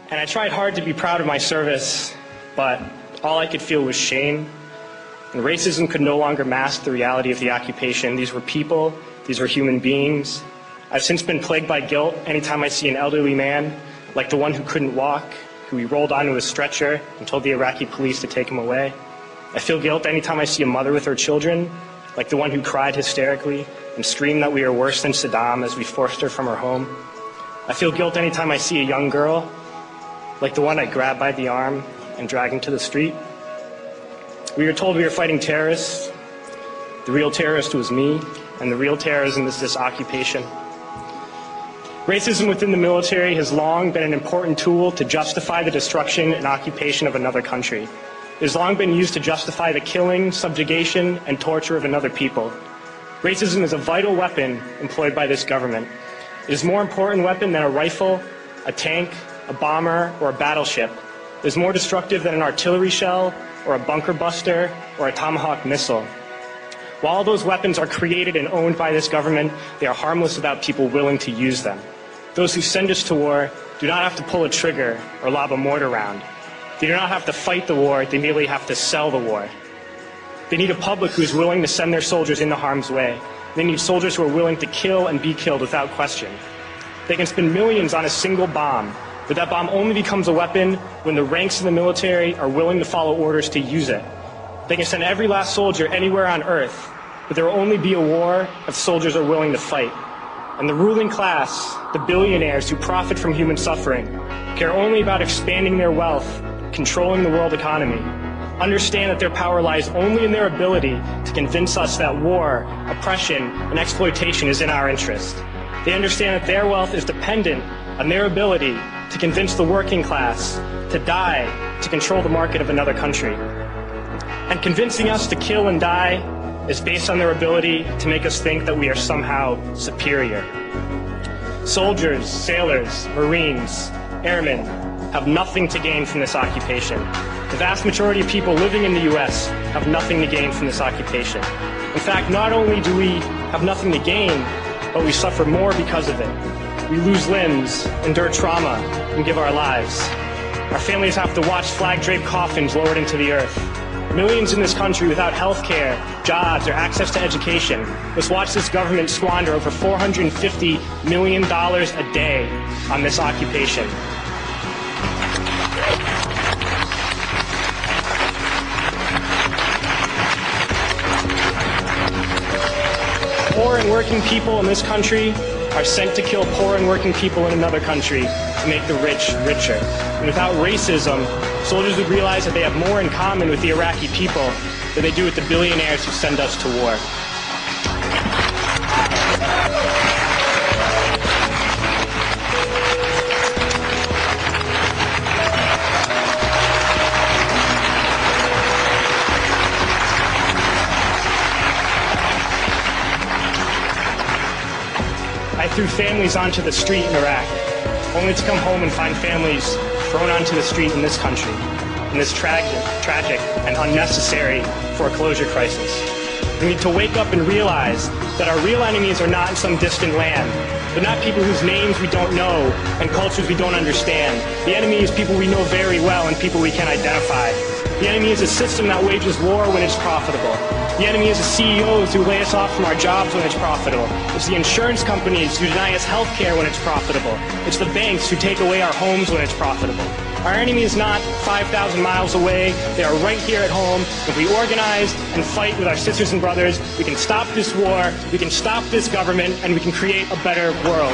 And I tried hard to be proud of my service, but all I could feel was shame. And racism could no longer mask the reality of the occupation. These were people, these were human beings. I've since been plagued by guilt anytime I see an elderly man, like the one who couldn't walk, who we rolled onto a stretcher and told the Iraqi police to take him away. I feel guilt anytime I see a mother with her children, like the one who cried hysterically and screamed that we are worse than Saddam as we forced her from her home. I feel guilt anytime I see a young girl, like the one I grabbed by the arm and dragged into the street. We were told we were fighting terrorists. The real terrorist was me, and the real terrorism is this occupation. Racism within the military has long been an important tool to justify the destruction and occupation of another country. It has long been used to justify the killing, subjugation, and torture of another people. Racism is a vital weapon employed by this government. It is a more important weapon than a rifle, a tank, a bomber, or a battleship. It is more destructive than an artillery shell, or a bunker buster, or a Tomahawk missile. While those weapons are created and owned by this government, they are harmless without people willing to use them. Those who send us to war do not have to pull a trigger or lob a mortar round. They do not have to fight the war, they merely have to sell the war. They need a public who is willing to send their soldiers into harm's way. They need soldiers who are willing to kill and be killed without question. They can spend millions on a single bomb, but that bomb only becomes a weapon when the ranks of the military are willing to follow orders to use it. They can send every last soldier anywhere on earth, but there will only be a war if soldiers are willing to fight. And the ruling class, the billionaires who profit from human suffering, care only about expanding their wealth, controlling the world economy. Understand that their power lies only in their ability to convince us that war, oppression, and exploitation is in our interest. They understand that their wealth is dependent on their ability to convince the working class to die to control the market of another country. And convincing us to kill and die is based on their ability to make us think that we are somehow superior. Soldiers, sailors, Marines, airmen have nothing to gain from this occupation. The vast majority of people living in the U.S. have nothing to gain from this occupation. In fact, not only do we have nothing to gain, but we suffer more because of it. We lose limbs, endure trauma, and give our lives. Our families have to watch flag-draped coffins lowered into the earth. Millions in this country without health care, jobs, or access to education must watch this government squander over $450 million a day on this occupation. Poor and working people in this country are sent to kill poor and working people in another country to make the rich richer. And without racism, soldiers would realize that they have more in common with the Iraqi people than they do with the billionaires who send us to war. I threw families onto the street in Iraq, only to come home and find families thrown onto the street in this country, in this tragic and unnecessary foreclosure crisis. We need to wake up and realize that our real enemies are not in some distant land. They're not people whose names we don't know and cultures we don't understand. The enemy is people we know very well and people we can identify. The enemy is a system that wages war when it's profitable. The enemy is the CEOs who lay us off from our jobs when it's profitable. It's the insurance companies who deny us health care when it's profitable. It's the banks who take away our homes when it's profitable. Our enemy is not 5,000 miles away. They are right here at home. If we organize and fight with our sisters and brothers, we can stop this war, we can stop this government, and we can create a better world.